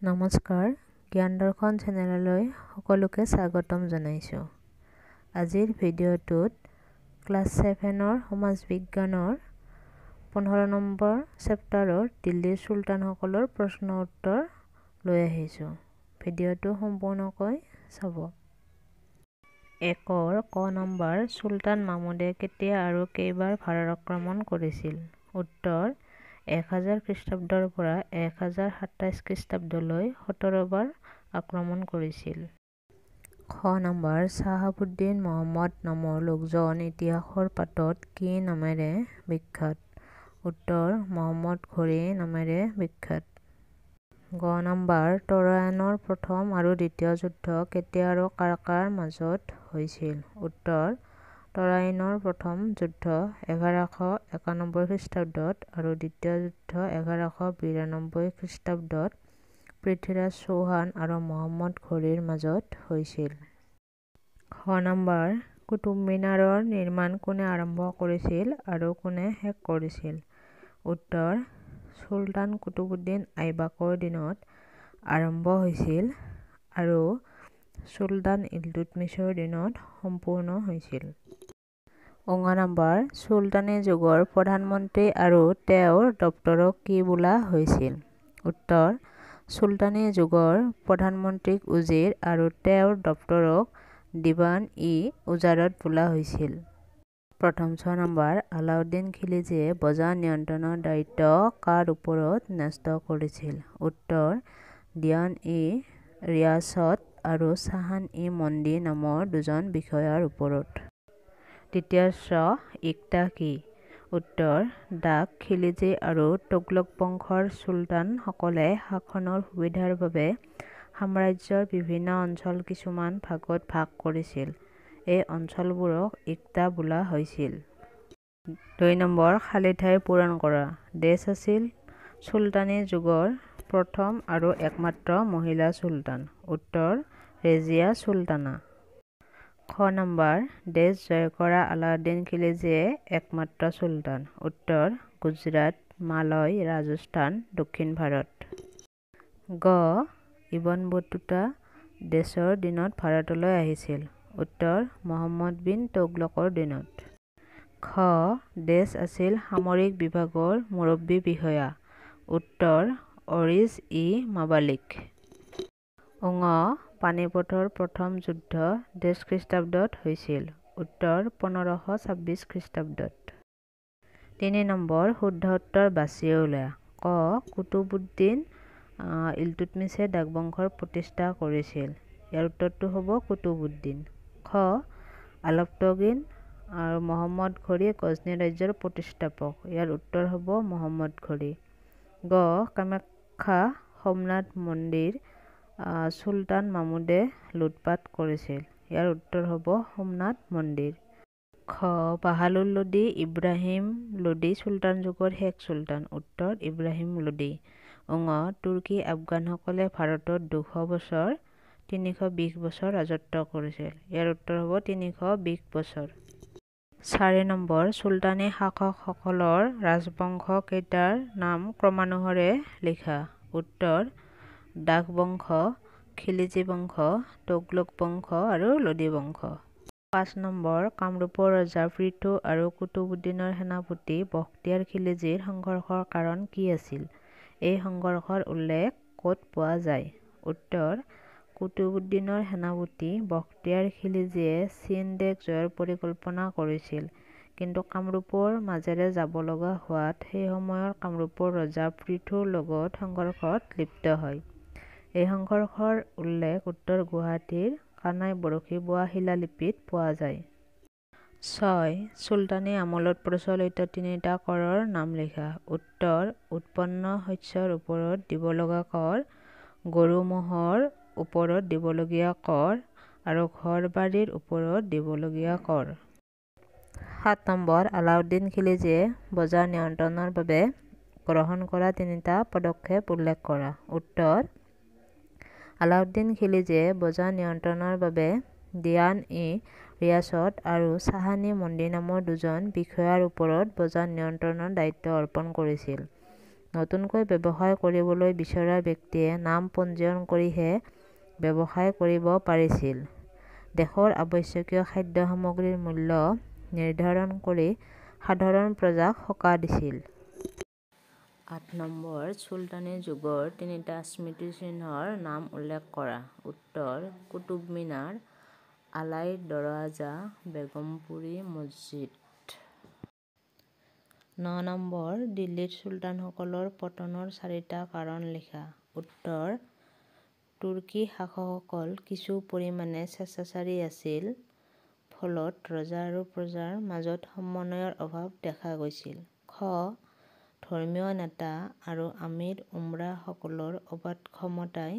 নমস্কাৰ, জ্ঞান দৰ্শন চেনেললৈ সকলোকে স্বাগতম জনাইছোঁ। আজিৰ ভিডিঅ'টোত ক্লাছ 7ৰ সমাজ বিজ্ঞানৰ 15 নম্বৰ চেপ্টাৰৰ দিল্লীৰ চুলতানসকলৰ প্ৰশ্ন উত্তৰ লৈ আহিছোঁ। ভিডিঅ'টো সম্পূৰ্ণকৈ চাব। 1 ক নম্বৰ চুলতান মাহমুদে কেতিয়া আৰু কেইবাৰ ভাৰত আক্ৰমণ কৰিছিল? উত্তৰ 1000 খ্ৰীষ্টাব্দৰ পৰা 1027 খ্ৰীষ্টাব্দলৈ 17 বাৰ আক্ৰমণ কৰিছিল। খ নম্বৰ চাহাবুদ্দিন মহম্মদ নামৰ লোকজন ইতিহাসৰ পাতত কি নামেৰে বিখ্যাত? উত্তৰ মহম্মদ ঘোৰী নামেৰে বিখ্যাত। গ নম্বৰ তৰায়ণৰ প্ৰথম আৰু দ্বিতীয় যুদ্ধ কেতিয়া আৰু কাৰ কাৰ মাজত হৈছিল? উত্তৰ তৰাইনৰ প্ৰথম যুদ্ধ 1191 খ্ৰীষ্টাব্দত আৰু দ্বিতীয় যুদ্ধ 1192 খ্ৰীষ্টাব্দত পৃথ্বীৰাজ চৌহান আৰু মহম্মদ ঘোৰীৰ মাজত হৈছিল। খ নম্বৰ কুতুব মিনাৰৰ নিৰ্মাণ কোনে আৰম্ভ কৰিছিল আৰু কোনে শেষ কৰিছিল? উত্তৰ চুলতান কুতুবুদ্দিন আইবাকৰ দিনত আৰম্ভ হৈছিল আৰু চুলতান ইলতুৎমিছৰ দিনত সম্পূৰ্ণ হৈছিল। ঙ নম্বৰ চুলতানী যুগৰ প্ৰধানমন্ত্ৰী আৰু তেওঁৰ দপ্তৰক কি বোলা হৈছিল? উত্তৰ চুলতানী যুগৰ প্ৰধানমন্ত্ৰীক উজিৰ আৰু তেওঁৰ দপ্তৰক দিৱান-ই-উজাৰত বোলা হৈছিল। প্ৰথম 6 নম্বৰ আলাউদ্দিন খিলজীয়ে বজাৰ নিয়ন্ত্ৰণৰ দায়িত্ব কাৰ ওপৰত ন্যস্ত কৰিছিল? উত্তৰ দিৱান-ই-ৰিয়াসত আৰু চাহান-ই-মন্দি নামৰ দুজন বিষয়াৰ ওপৰত। দ্বিতীয় ছ ইক্তা কি? উত্তৰ ডাক খিলজী আৰু তুগলক বংশৰ চুলতানসকলে শাসনৰ সুবিধাৰ বাবে সাম্ৰাজ্যৰ বিভিন্ন অঞ্চল কিছুমান ভাগত ভাগ কৰিছিল। এই অঞ্চলবোৰক ইক্তা বোলা হৈছিল। 2 নম্বৰ খালী ঠাই পূৰণ কৰা। ডেছ আছিল চুলতানী যুগৰ প্ৰথম আৰু একমাত্ৰ মহিলা চুলতান? উত্তৰ ৰেজিয়া চুলতানা। খ নম্বৰ ডেছ জয় কৰা আলাউদ্দিন খিলজীয়ে একমাত্ৰ চুলতান? উত্তৰ গুজৰাট, মালয়, ৰাজস্থান, দক্ষিণ ভাৰত। গ ইবন বতুতা ডেছৰ দিনত ভাৰতলৈ আহিছিল? উত্তৰ মহম্মদ বিন তুগলকৰ দিনত। খ ডেছ আছিল সামৰিক বিভাগৰ মুৰব্বী বিষয়া? উত্তৰ অৰিজ-ই-মাবালিক। ঙ পানিপথৰ প্ৰথম যুদ্ধ ডেছ খ্ৰীষ্টাব্দত হৈছিল? উত্তৰ 1526 খ্ৰীষ্টাব্দত। 3 নম্বৰ শুদ্ধ উত্তৰ বাছি উলিওৱা। ক কুতুবুদ্দিন ইলতুৎমিছে ডাক বংশৰ প্ৰতিষ্ঠা কৰিছিল? ইয়াৰ উত্তৰটো হ'ব কুতুবুদ্দিন। খ আলাউদ্দিন আৰু মহম্মদ ঘোৰী গজনী ৰাজ্যৰ প্ৰতিষ্ঠাপক? ইয়াৰ উত্তৰ হ'ব মহম্মদ ঘোৰী। গ কামাখ্যা সোমনাথ মন্দিৰ চুলতান মাহমুদে লুটপাট কৰিছিল? ইয়াৰ উত্তৰ হ'ব সোমনাথ মন্দিৰ। খ বাহালুৰ লোদী ইব্ৰাহিম লোদী চুলতান যুগৰ শেষ চুলতান? উত্তৰ ইব্ৰাহিম লোদী। ঙ তুৰ্কী আফগানসকলে ভাৰতত 200 বছৰ 320 বছৰ ৰাজত্ব কৰিছিল? ইয়াৰ উত্তৰ হ'ব 320 বছৰ। 4 নম্বৰ চুলতানী শাসকসকলৰ ৰাজবংশ কেইটাৰ নাম ক্ৰমানুসাৰে লিখা? উত্তৰ ডাক বংশ, খিলজী বংশ, তুগলক বংশ আৰু লোদী বংশ। 5 নম্বৰ কামৰূপৰ ৰজা পৃথু আৰু কুতুবুদ্দিনৰ সেনাপতি বখতিয়াৰ খিলজীৰ সংঘৰ্ষৰ কাৰণ কি আছিল? এই সংঘৰ্ষৰ উল্লেখ ক'ত পোৱা যায়? উত্তৰ কুতুবুদ্দিনৰ সেনাপতি বখতিয়াৰ খিলজীয়ে চীন দেশ জয়ৰ পৰিকল্পনা কৰিছিল কিন্তু কামৰূপৰ মাজেৰে যাব লগা হোৱাত সেই সময়ৰ কামৰূপৰ ৰজা পৃথুৰ লগত সংঘৰ্ষত লিপ্ত হয়। এই সংঘৰ্ষৰ উল্লেখ উত্তৰ গুৱাহাটীৰ কানাই বৰশী বোৱা শিলালিপিত পোৱা যায়। 6 চুলতানী আমোলত প্ৰচলিত 3টা কৰৰ নাম লিখা? উত্তৰ উৎপন্ন শস্যৰ ওপৰত দিব লগা কৰ, গৰু ম'হৰ ওপৰত দিবলগীয়া কৰ আৰু ঘৰ-বাৰীৰ ওপৰত দিবলগীয়া কৰ। 7 নম্বৰ আলাউদ্দিন খিলজীয়ে বজাৰ নিয়ন্ত্ৰণৰ বাবে গ্ৰহণ কৰা 3টা পদক্ষেপ উল্লেখ কৰা? উত্তৰ আলাউদ্দিন খিলজীয়ে বজাৰ নিয়ন্ত্ৰণৰ বাবে দিৱান-ই-ৰিয়াসত আৰু চাহান-ই-মন্দি নামৰ দুজন বিষয়াৰ ওপৰত বজাৰ নিয়ন্ত্ৰণৰ দায়িত্ব অৰ্পণ কৰিছিল। নতুনকৈ ব্যৱসায় কৰিবলৈ বিচৰা ব্যক্তিয়ে নাম পঞ্জীয়ন কৰিহে ব্যৱসায় কৰিব পাৰিছিল। দেশৰ আৱশ্যকীয় খাদ্য সামগ্ৰীৰ মূল্য নিৰ্ধাৰণ কৰি সাধাৰণ প্ৰজাক সকাহ দিছিল। ৮ নম্বৰ চুলতানী যুগৰ তিনিটা স্মৃতিচিহ্নৰ নাম উল্লেখ কৰা। উত্তৰ কুতুব মিনাৰ, আলাই দৰৱাজা, বেগমপুৰী মছজিদ। ৯ নম্বৰ দিল্লীত চুলতানসকলৰ পতনৰ ৪টা কাৰণ লিখা। উত্তৰ তুৰ্কী শাসকসকল কিছু পৰিমাণে স্বেচ্ছাচাৰী আছিল, ফলত ৰজা আৰু প্ৰজাৰ মাজত সমন্বয়ৰ অভাৱ দেখা গৈছিল। খ ধৰ্মীয় নেতা আৰু আমিৰ উমৰাসকলৰ অবাধ ক্ষমতাই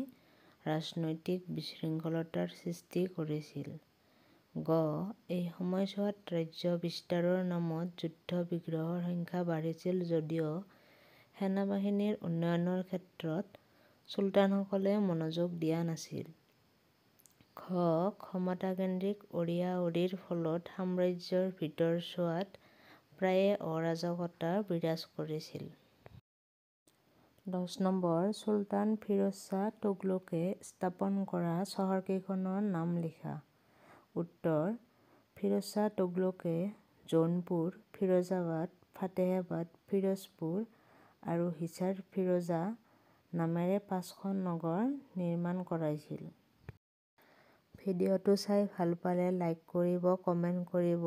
ৰাজনৈতিক বিশৃংখলতাৰ সৃষ্টি কৰিছিল। গ এই সময়ছোৱাত ৰাজ্য বিস্তাৰৰ নামত যুদ্ধ বিগ্ৰহৰ সংখ্যা বাঢ়িছিল যদিও সেনাবাহিনীৰ উন্নয়নৰ ক্ষেত্ৰত চুলতানসকলে মনোযোগ দিয়া নাছিল। খ ক্ষমতাকেন্দ্ৰিক অঁৰিয়া-অঁৰিৰ ফলত সাম্ৰাজ্যৰ ভিতৰছোৱাত প্ৰায়ে অৰাজকতা বিৰাজ কৰিছিল। ১০ নম্বৰ চুলতান ফিৰোজ শ্বাহ তুগলকে স্থাপন কৰা চহৰকেইখনৰ নাম লিখা। উত্তৰ ফিৰোজ শ্বাহ তুগলকে জৌনপুৰ, ফিৰোজাবাদ, ফাতেহাবাদ, ফিৰোজপুৰ আৰু হিছাৰ ফিৰোজা নামেৰে ৫খন নগৰ নিৰ্মাণ কৰাইছিল। ভিডিঅ'টো চাই ভাল পালে লাইক কৰিব, কমেণ্ট কৰিব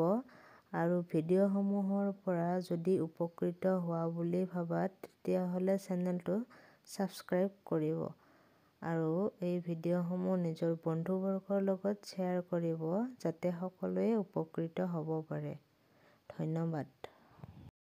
আৰু ভিডিঅ'সমূহৰ পৰা যদি উপকৃত হোৱা বুলি ভাবা তেতিয়াহ'লে চেনেলটো ছাবস্ক্ৰাইব কৰিব আৰু এই ভিডিঅ'সমূহ নিজৰ বন্ধুবৰ্গৰ লগত শ্বেয়াৰ কৰিব যাতে সকলোৱে উপকৃত হ'ব পাৰে। ধন্যবাদ।